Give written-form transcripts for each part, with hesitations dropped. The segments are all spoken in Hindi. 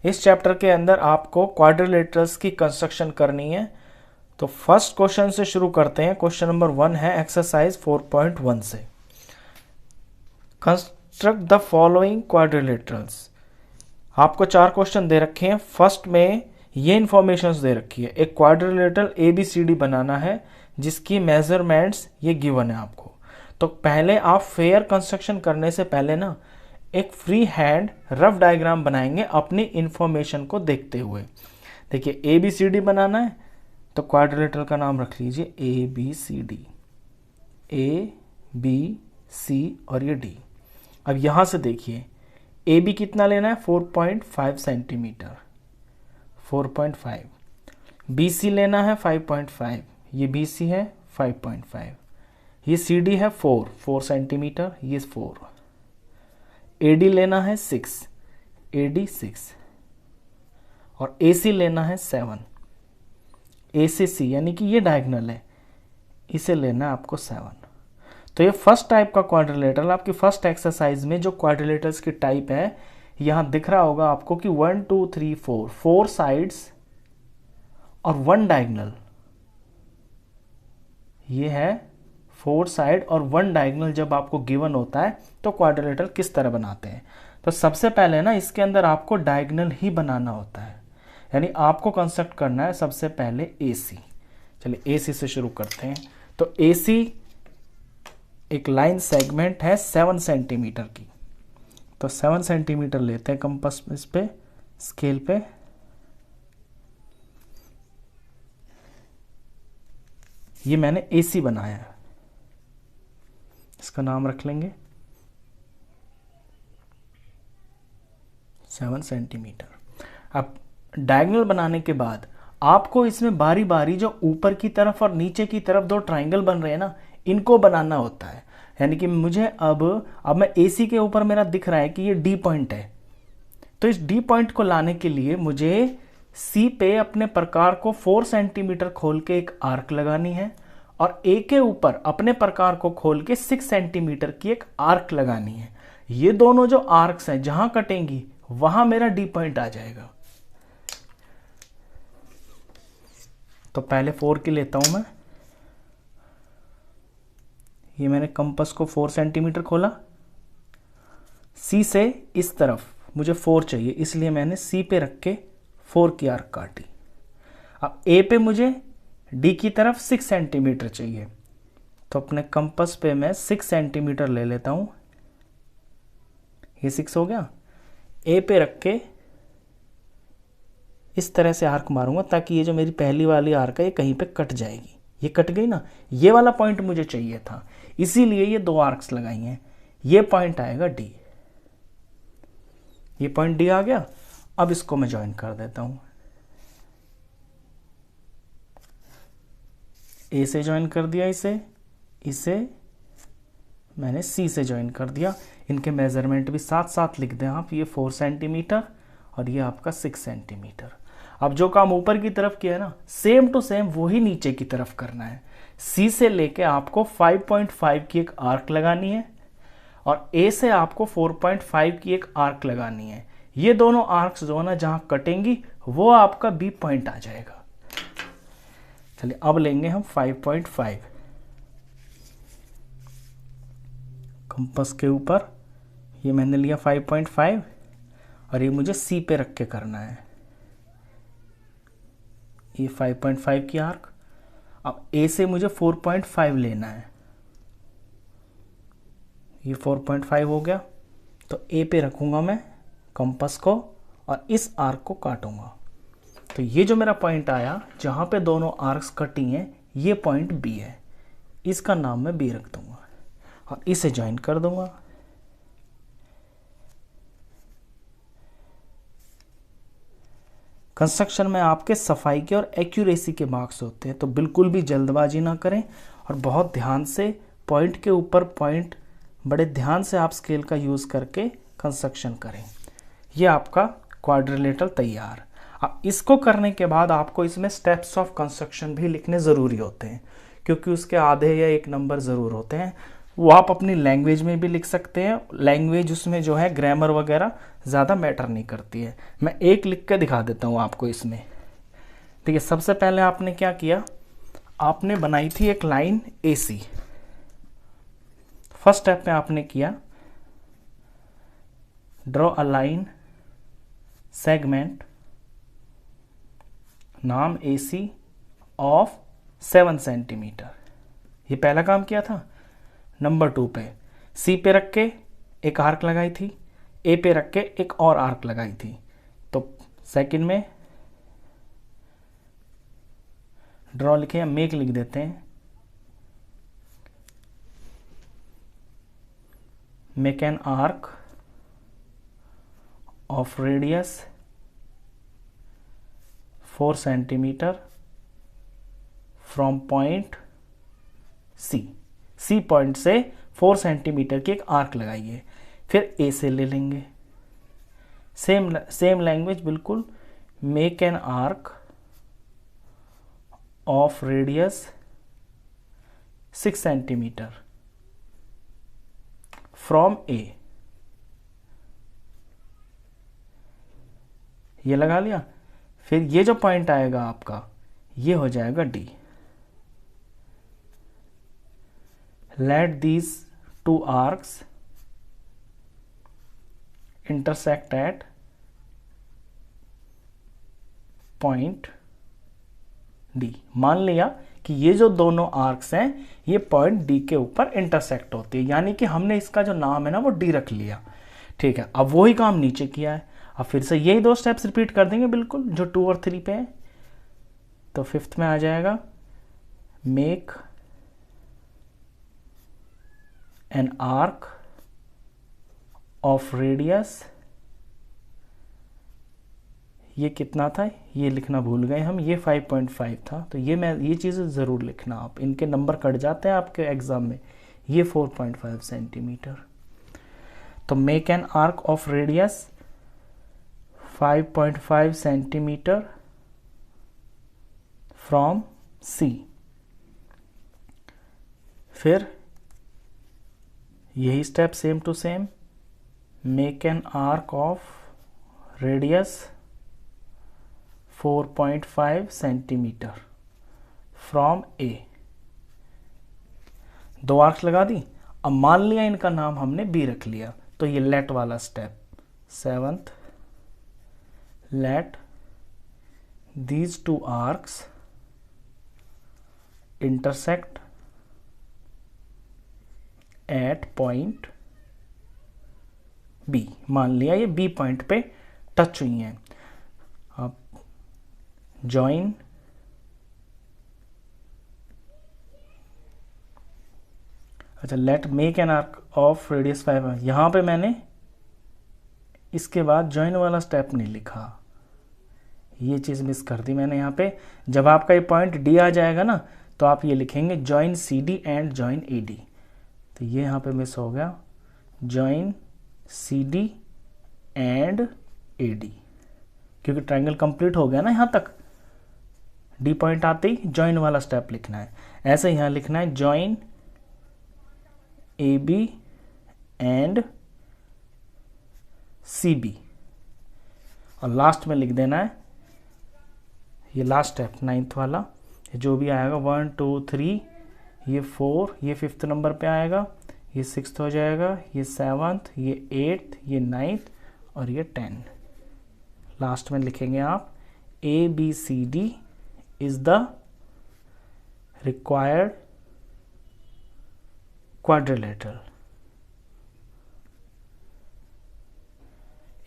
इस चैप्टर के अंदर आपको क्वाड्रिलेटरल्स की कंस्ट्रक्शन करनी है। तो फर्स्ट क्वेश्चन से शुरू करते हैं। क्वेश्चन नंबर 1 है एक्सरसाइज 4.1 से। Construct the following quadrilaterals. आपको 4 क्वेश्चन दे रखे हैं। फर्स्ट में ये इंफॉर्मेशंस दे रखी है, एक क्वाड्रिलेटरल ABCD बनाना है जिसकी मेजरमेंट्स ये गिवन है आपको। तो पहले आप फेयर कंस्ट्रक्शन करने से पहले ना एक फ्री हैंड रफ डायग्राम बनाएंगे अपनी इंफॉर्मेशन को देखते हुए। देखिए ABCD बनाना है तो क्वाड्रिलेटरल का नाम रख लीजिए ABCD, ABC और ये D। अब यहां से देखिए AB कितना लेना है 4.5 सेंटीमीटर, 4.5। BC लेना है 5.5, ये BC है 5.5। ये CD है 4 सेंटीमीटर, ये 4। AD लेना है 6, AD 6। और AC लेना है 7। A से C यानी कि ये डायगोनल है, इसे लेना है आपको 7। तो ये फर्स्ट टाइप का क्वाड्रिलेटरल आपकी फर्स्ट एक्सरसाइज में जो क्वाड्रिलेटरल्स की टाइप है, यहां दिख रहा होगा आपको कि 1 2 3 4 साइड्स और 1 डायगोनल। ये है 4 साइड और 1 डायगोनल। जब आपको गिवन होता है तो क्वाड्रिलेटरल किस तरह बनाते हैं। तो सबसे पहले ना इसके अंदर आपको डायगोनल ही बनाना होता है, यानी आपको कंस्ट्रक्ट करना है सबसे पहले AC। चलिए AC से शुरू करते हैं। तो AC एक लाइन सेगमेंट है 7 सेंटीमीटर की। तो 7 सेंटीमीटर लेते हैं कंपास इस पे स्केल पे। ये मैंने AC बनाया है, इसका नाम रख लेंगे 7 सेंटीमीटर। अब डायगोनल बनाने के बाद आपको इसमें बारी बारी जो ऊपर की तरफ और नीचे की तरफ 2 ट्राइंगल बन रहे हैं ना, इनको बनाना होता है। यानी कि मुझे अब मैं AC के ऊपर मेरा दिख रहा है कि ये D पॉइंट है, तो इस D पॉइंट को लाने के लिए मुझे C पे अपने प्रकार को 4 सेंटीमीटर खोल के एक आर्क लगानी है और A के ऊपर अपने प्रकार को खोल के 6 सेंटीमीटर की एक आर्क लगानी है। ये दोनों जो आर्क्स हैं जहां कटेंगी वहां मेरा D पॉइंट आ जाएगा। तो पहले 4 की लेता हूं मैं। ये मैंने कंपास को 4 सेंटीमीटर खोला। C से इस तरफ मुझे 4 चाहिए, इसलिए मैंने C पे रख के 4 की आर्क काटी। अब A पे मुझे D की तरफ 6 सेंटीमीटर चाहिए, तो अपने कंपास पे मैं 6 सेंटीमीटर ले लेता हूं। ये 6 हो गया। A पे रख के इस तरह से आर्क मारूंगा ताकि ये जो मेरी पहली वाली आर्क है ये कहीं पे कट जाएगी। ये कट गई ना, ये वाला पॉइंट मुझे चाहिए था, इसीलिए ये 2 आर्क्स लगाई हैं। ये पॉइंट आएगा D। ये पॉइंट D आ गया। अब इसको मैं ज्वाइन कर देता हूं। A से ज्वाइन कर दिया, इसे मैंने C से ज्वाइन कर दिया। इनके मेजरमेंट भी साथ साथ लिख दें आप। ये 4 सेंटीमीटर और ये आपका 6 सेंटीमीटर। अब जो काम ऊपर की तरफ किया है ना, सेम टू सेम वही नीचे की तरफ करना है। C से लेके आपको 5.5 की एक आर्क लगानी है और A से आपको 4.5 की एक आर्क लगानी है। ये दोनों आर्क्स जो है ना जहां कटेंगी वो आपका B पॉइंट आ जाएगा। चलिए अब लेंगे हम 5.5। कंपास के ऊपर ये मैंने लिया 5.5 और ये मुझे C पे रख के करना है। ये 5.5 की आर्क। अब A से मुझे 4.5 लेना है। ये 4.5 हो गया। तो A पे रखूंगा मैं कंपास को और इस आर्क को काटूंगा। तो ये जो मेरा पॉइंट आया जहां पे दोनों आर्क्स कटी हैं, ये पॉइंट B है। इसका नाम मैं B रख दूंगा और इसे ज्वाइन कर दूंगा। कंस्ट्रक्शन में आपके सफाई के और एक्यूरेसी के मार्क्स होते हैं, तो बिल्कुल भी जल्दबाजी ना करें और बहुत ध्यान से पॉइंट के ऊपर पॉइंट बड़े ध्यान से आप स्केल का यूज़ करके कंस्ट्रक्शन करें। ये आपका क्वाड्रिलेटरल तैयार। अब इसको करने के बाद आपको इसमें स्टेप्स ऑफ कंस्ट्रक्शन भी लिखने ज़रूरी होते हैं, क्योंकि उसके आधे या 1 नंबर ज़रूर होते हैं। वो आप अपनी लैंग्वेज में भी लिख सकते हैं। लैंग्वेज उसमें जो है ग्रामर वगैरह ज़्यादा मैटर नहीं करती है। मैं एक लिख के दिखा देता हूँ आपको इसमें। ठीक है, सबसे पहले आपने क्या किया, आपने बनाई थी एक लाइन AC। फर्स्ट स्टेप में आपने किया ड्रॉ अ लाइन सेगमेंट नाम AC ऑफ 7 सेंटीमीटर। ये पहला काम किया था। नंबर 2 पे C पे रख के एक आर्क लगाई थी, A पे रख के एक और आर्क लगाई थी। तो सेकंड में ड्रॉ लिखे या मेक लिख देते हैं, make an arc of radius 4 centimetre from point C point से 4 सेंटीमीटर की एक आर्क लगाइए। फिर A से ले लेंगे, सेम लैंग्वेज बिल्कुल, make an arc of radius 6 centimetre from A। ये लगा लिया। फिर ये जो पॉइंट आएगा आपका, ये हो जाएगा D। Let these two arcs intersect at point D। मान लिया कि ये जो दोनों आर्क्स हैं ये पॉइंट D के ऊपर इंटरसेक्ट होती है, यानी कि हमने इसका जो नाम है ना वो D रख लिया। ठीक है, अब वही काम नीचे किया है। अब फिर से यही 2 स्टेप्स रिपीट कर देंगे बिल्कुल, जो 2 और 3 पे है। तो 5th में आ जाएगा make an arc of radius, ये कितना था ये लिखना भूल गए हम, ये 5.5 था। तो ये चीज़ें ज़रूर लिखना आप, इनके नंबर कट जाते हैं आपके एग्ज़ाम में। ये 4.5 सेंटीमीटर। तो make an arc of radius 5.5 centimetre from C। फिर यही step same to same, make an arc of radius 4.5 centimetre from A। 2 arcs लगा दी। अब मान लिया इनका नाम हमने B रख लिया, तो ये लेट वाला step, 7th, let these 2 arcs intersect at point B। मान लिया ये B पॉइंट पे टच हुई हैं। अब जॉइन अच्छा, let make an arc of radius 5। यहां पे मैंने इसके बाद जॉइन वाला स्टेप नहीं लिखा, ये चीज़ मिस कर दी मैंने यहाँ पे। जब आपका ये पॉइंट D आ जाएगा ना, तो आप ये लिखेंगे join CD and join AD। तो ये यहाँ पे मिस हो गया, जॉइन CD एंड AD, क्योंकि ट्रायंगल कंप्लीट हो गया ना यहाँ तक। D पॉइंट आते ही जॉइन वाला स्टेप लिखना है। ऐसे यहाँ लिखना है जॉइन AB एंड CB, और लास्ट में लिख देना है ये लास्ट स्टेप 9th वाला, जो भी आएगा 1 2 3, ये 4, ये 5th नंबर पे आएगा, ये 6th हो जाएगा, ये 7th, ये 8th, ये 9th और ये 10। लास्ट में लिखेंगे आप ABCD is the required quadrilateral.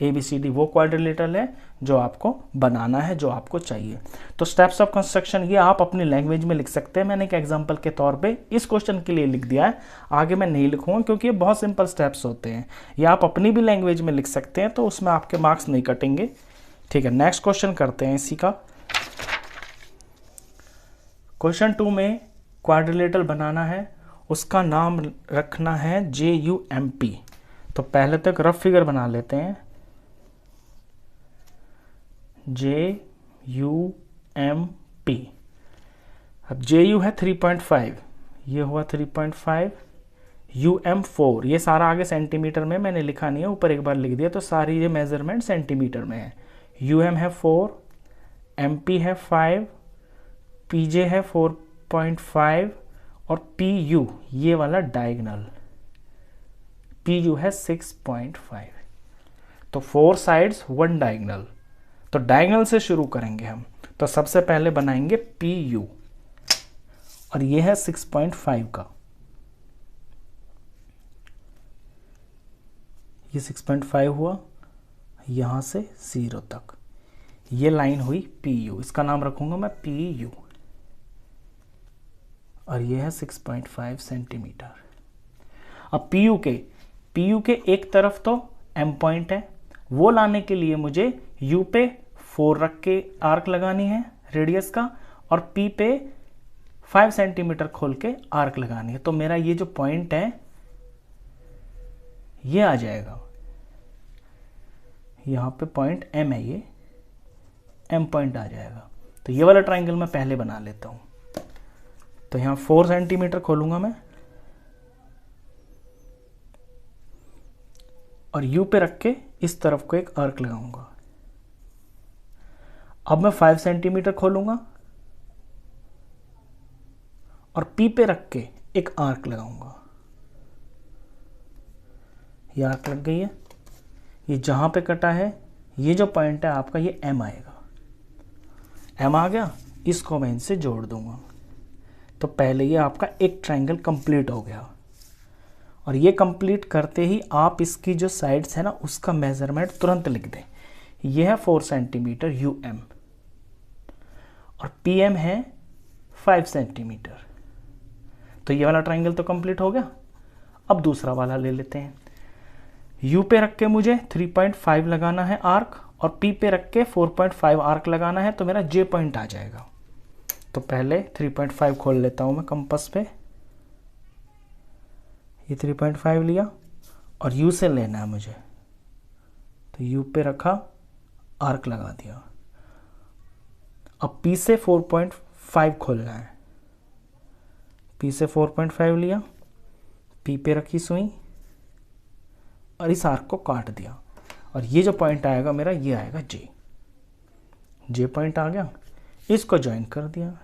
ABCD वो क्वाड्रिलेटरल है जो आपको बनाना है, जो आपको चाहिए। तो स्टेप्स ऑफ कंस्ट्रक्शन ये आप अपनी लैंग्वेज में लिख सकते हैं। मैंने एक एग्जांपल के तौर पे इस क्वेश्चन के लिए लिख दिया है, आगे मैं नहीं लिखूंगा क्योंकि ये बहुत सिंपल स्टेप्स होते हैं। ये आप अपनी भी लैंग्वेज में लिख सकते हैं, तो उसमें आपके मार्क्स नहीं कटेंगे। ठीक है, नेक्स्ट क्वेश्चन करते हैं इसी का। क्वेश्चन 2 में क्वाड्रिलेटरल बनाना है, उसका नाम रखना है JUMP। तो पहले तो एक रफ फिगर बना लेते हैं, JUMP। अब JU है 3.5, ये हुआ 3.5, UM4, ये सारा आगे सेंटीमीटर में मैंने लिखा नहीं है, ऊपर एक बार लिख दिया, तो सारी ये मेजरमेंट सेंटीमीटर में है। UM है 4, MP है 5, PJ है 4.5 और PU ये वाला डायगनल PU है 6.5। तो 4 साइड्स 1 डायगनल, तो डायगनल से शुरू करेंगे हम। तो सबसे पहले बनाएंगे PU और ये है 6.5 का, ये 6.5 हुआ यहां से 0 तक, ये लाइन हुई PU, इसका नाम रखूंगा मैं PU, और ये है 6.5 सेंटीमीटर। अब PU के एक तरफ तो M पॉइंट है, वो लाने के लिए मुझे U पे 4 रख के आर्क लगानी है रेडियस का, और P पे 5 सेंटीमीटर खोल के आर्क लगानी है। तो मेरा ये जो पॉइंट है ये आ जाएगा, यहाँ पे पॉइंट M है, ये M पॉइंट आ जाएगा। तो ये वाला ट्राइंगल मैं पहले बना लेता हूँ। तो यहाँ 4 सेंटीमीटर खोलूंगा मैं और U पे रख के इस तरफ को एक आर्क लगाऊंगा। अब मैं 5 सेंटीमीटर खोलूंगा और P पे रख के एक आर्क लगाऊंगा। ये आर्क लग गई है, ये जहां पे कटा है ये जो पॉइंट है आपका ये M आएगा, M आ गया, इसको मैं इनसे जोड़ दूंगा। तो पहले ये आपका एक ट्रायंगल कंप्लीट हो गया, और ये कंप्लीट करते ही आप इसकी जो साइड्स है ना उसका मेजरमेंट तुरंत लिख दें। ये है 4 सेंटीमीटर UM और PM है 5 सेंटीमीटर। तो ये वाला ट्रायंगल तो कंप्लीट हो गया। अब दूसरा वाला ले लेते हैं। U पे रख के मुझे 3.5 लगाना है आर्क, और P पे रख के 4.5 आर्क लगाना है, तो मेरा J पॉइंट आ जाएगा। तो पहले 3.5 खोल लेता हूं मैं कंपास पे, ये 3.5 लिया और U से लेना है मुझे, तो U पे रखा, आर्क लगा दिया। अब P से 4.5 खोलना है, P से 4.5 लिया, P पे रखी सुई और इस आर्क को काट दिया, और ये जो पॉइंट आएगा मेरा ये आएगा J पॉइंट आ गया, इसको ज्वाइन कर दिया,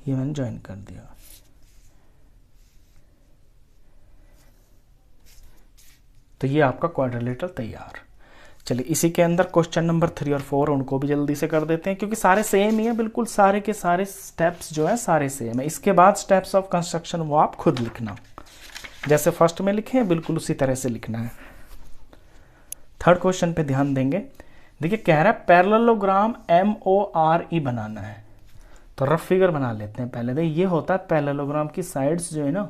ये मैंने ज्वाइन कर दिया। तो ये आपका क्वाड्रिलेटरल तैयार। चलिए इसी के अंदर क्वेश्चन नंबर 3 और 4 उनको भी जल्दी से कर देते हैं, क्योंकि सारे सेम ही है, बिल्कुल सारे के सारे स्टेप्स जो है सारे सेम है। इसके बाद स्टेप्स ऑफ कंस्ट्रक्शन वो आप खुद लिखना, जैसे फर्स्ट में लिखे हैं बिल्कुल उसी तरह से लिखना है। थर्ड क्वेश्चन पे ध्यान देंगे। देखिए कह रहा है पैरेललोग्राम MORE बनाना है, तो रफ फिगर बना लेते हैं पहले। देखिए ये होता है पैरेललोग्राम की साइड्स जो है ना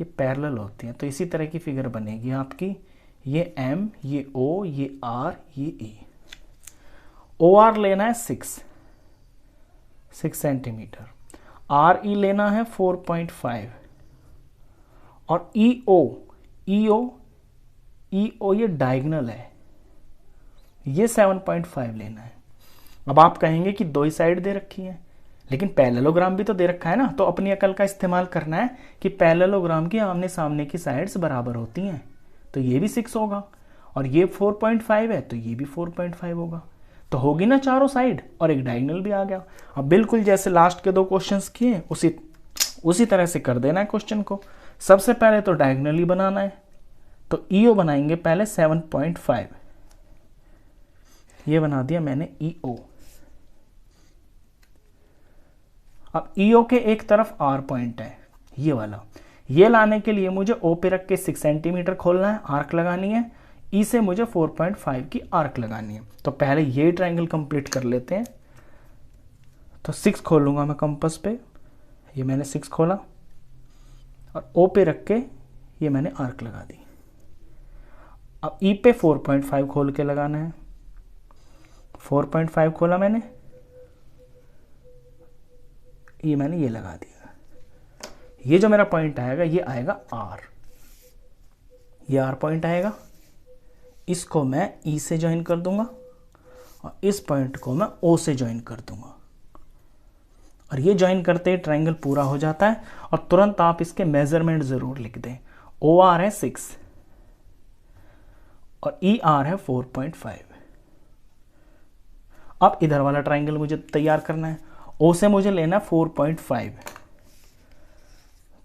ये पैरेलल होती हैं, तो इसी तरह की फिगर बनेगी आपकी। ये M, ये O, ये R, ये E। OR लेना है 6 सेंटीमीटर, RE लेना है 4.5 और EO ये डायगोनल है, ये 7.5 लेना है। अब आप कहेंगे कि दो ही साइड दे रखी है, लेकिन पैरेललोग्राम भी तो दे रखा है ना, तो अपनी अकल का इस्तेमाल करना है कि पैरेललोग्राम की आमने सामने की साइड्स बराबर होती हैं, तो ये भी 6 होगा, और ये 4.5 है तो ये भी 4.5 होगा, तो होगी ना चारों साइड, और एक डायगोनल भी आ गया। अब बिल्कुल जैसे लास्ट के 2 क्वेश्चंस किए उसी तरह से कर देना है क्वेश्चन को। सबसे पहले तो डायगोनल ही बनाना है, तो EO बनाएंगे पहले 7.5, ये बना दिया मैंने EO। अब EO के एक तरफ R पॉइंट है ये वाला, ये लाने के लिए मुझे O पे रख के 6 सेंटीमीटर खोलना है, आर्क लगानी है, E से मुझे 4.5 की आर्क लगानी है। तो पहले ये ट्रायंगल कंप्लीट कर लेते हैं। तो 6 खोलूंगा मैं कंपास पे, ये मैंने 6 खोला, और O पे रख के ये मैंने आर्क लगा दी। अब E पे 4.5 खोल के लगाना है, 4.5 खोला मैंने, ये मैंने ये लगा दिया। ये जो मेरा पॉइंट आएगा ये आएगा R, ये R पॉइंट आएगा, इसको मैं E से ज्वाइन कर दूंगा और इस पॉइंट को मैं O से ज्वाइन कर दूंगा, और ये ज्वाइन करते ही ट्रायंगल पूरा हो जाता है। और तुरंत आप इसके मेजरमेंट जरूर लिख दें। OR है 6 और ER है 4.5। अब इधर वाला ट्रायंगल मुझे तैयार करना है। O से मुझे लेना 4.5,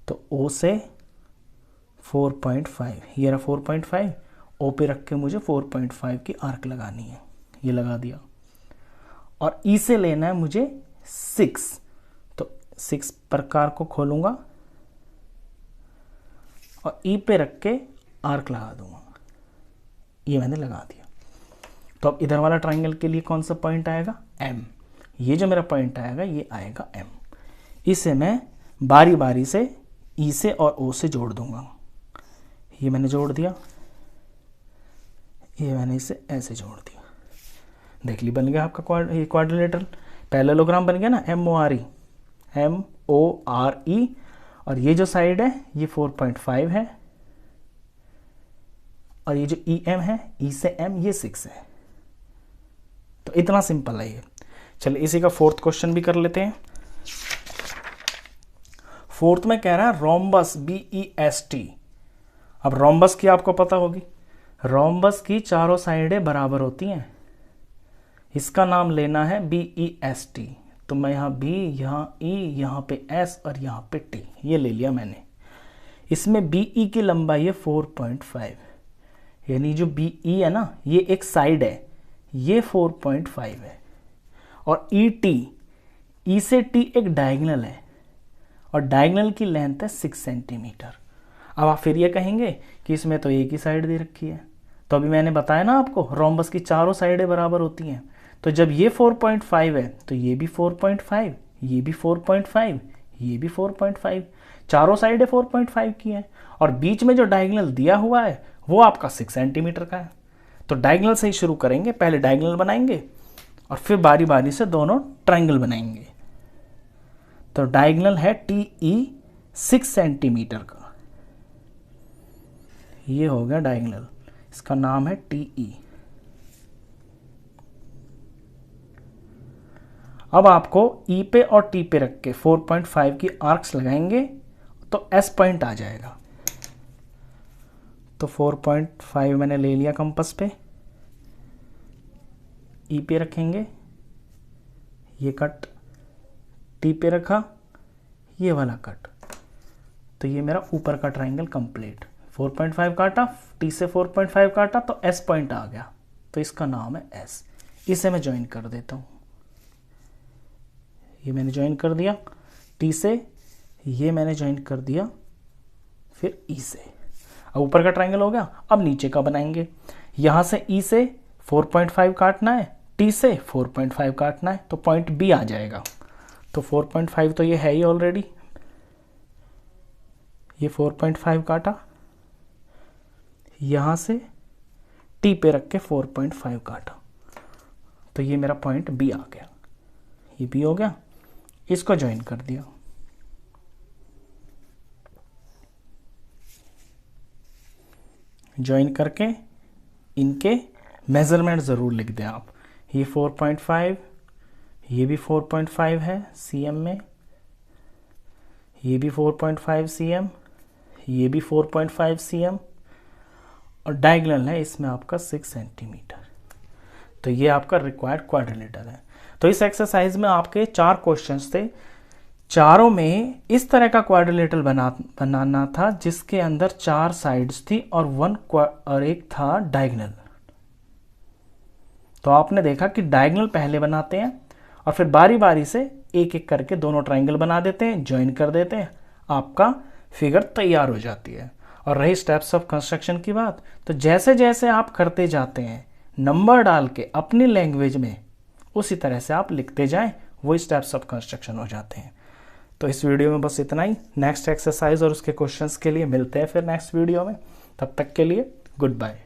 तो O से 4.5, ये रहा 4.5। O पे रख के मुझे 4.5 की आर्क लगानी है, ये लगा दिया। और E से लेना है मुझे 6, तो 6 प्रकार को खोलूंगा और E पे रख के आर्क लगा दूंगा, ये मैंने लगा दिया। तो अब इधर वाला ट्रायंगल के लिए कौन सा पॉइंट आएगा? M। ये जो मेरा पॉइंट आएगा ये आएगा M। इसे मैं बारी बारी से E से और O से जोड़ दूंगा। ये मैंने जोड़ दिया, ये मैंने इसे ऐसे जोड़ दिया। देख ली, बन गया आपका क्वाड्रिलेटरल पैरेललोग्राम बन गया ना, MORE, MORE। और ये जो साइड है ये 4.5 है और ये जो EM है, E से M, ये 6 है। तो इतना सिंपल है ये। चलिए इसी का फोर्थ क्वेश्चन भी कर लेते हैं। फोर्थ में कह रहा है रोम्बस BEST। अब रोम्बस की आपको पता होगी, रोम्बस की चारों साइडें बराबर होती हैं। इसका नाम लेना है BEST। तो मैं यहाँ B, यहाँ E, यहाँ पे S और यहाँ पे T, ये ले लिया मैंने। इसमें BE की लंबाई है 4.5, यानी जो BE है ना ये एक साइड है, ये 4.5 है। और ET, E से T एक डायगोनल है और डायगोनल की लेंथ है 6 सेंटीमीटर। अब आप फिर ये कहेंगे कि इसमें तो एक ही साइड दे रखी है। तो अभी मैंने बताया ना आपको रोम्बस की चारों साइडें बराबर होती हैं। तो जब ये 4.5 है तो ये भी 4.5, ये भी 4.5, ये भी 4.5, चारों साइडें 4.5 की हैं। और बीच में जो डायगोनल दिया हुआ है वो आपका 6 सेंटीमीटर का है। तो डायगोनल से ही शुरू करेंगे, पहले डायगोनल बनाएंगे और फिर बारी बारी से दोनों ट्रायंगल बनाएंगे। तो डायगोनल है TE 6 सेंटीमीटर का, ये हो गया डायगोनल, इसका नाम है TE। अब आपको E पे और T पे रख के 4.5 की आर्क्स लगाएंगे तो S पॉइंट आ जाएगा। तो 4.5 मैंने ले लिया कंपास पे, E पे रखेंगे, ये कट T पे रखा, ये वाला कट। तो ये मेरा ऊपर का ट्रायंगल कंप्लीट। 4.5 काटा, T से 4.5 काटा तो S पॉइंट आ गया, तो इसका नाम है S। इसे मैं ज्वाइन कर देता हूँ, ये मैंने ज्वाइन कर दिया T से, ये मैंने ज्वाइन कर दिया फिर E से। अब ऊपर का ट्रायंगल हो गया, अब नीचे का बनाएंगे। यहाँ से E से 4.5 काटना है, T से 4.5 काटना है, तो पॉइंट B आ जाएगा। तो 4.5 तो ये है ही ऑलरेडी, ये 4.5 काटा, यहाँ से T पे रख के 4.5 काटा, तो ये मेरा पॉइंट B आ गया, ये B हो गया। इसको ज्वाइन कर दिया, ज्वाइन करके इनके मेजरमेंट ज़रूर लिख दें आप। ये 4.5, ये भी 4.5 है CM में, ये भी 4.5 CM, ये भी 4.5 CM और डायगोनल है इसमें आपका 6 सेंटीमीटर। तो ये आपका रिक्वायर्ड क्वाड्रिलेटरल है। तो इस एक्सरसाइज में आपके 4 क्वेश्चंस थे, चारों में इस तरह का क्वाड्रिलेटरल बनाना था जिसके अंदर 4 साइड्स थी और एक था डायगोनल। तो आपने देखा कि डायगोनल पहले बनाते हैं और फिर बारी बारी से एक एक करके दोनों ट्रायंगल बना देते हैं, ज्वाइन कर देते हैं, आपका फिगर तैयार हो जाती है। और रही स्टेप्स ऑफ कंस्ट्रक्शन की बात, तो जैसे जैसे आप करते जाते हैं नंबर डाल के अपनी लैंग्वेज में, उसी तरह से आप लिखते जाएं, वही स्टेप्स ऑफ कंस्ट्रक्शन हो जाते हैं। तो इस वीडियो में बस इतना ही। नेक्स्ट एक्सरसाइज और उसके क्वेश्चंस के लिए मिलते हैं फिर नेक्स्ट वीडियो में। तब तक के लिए गुड बाय।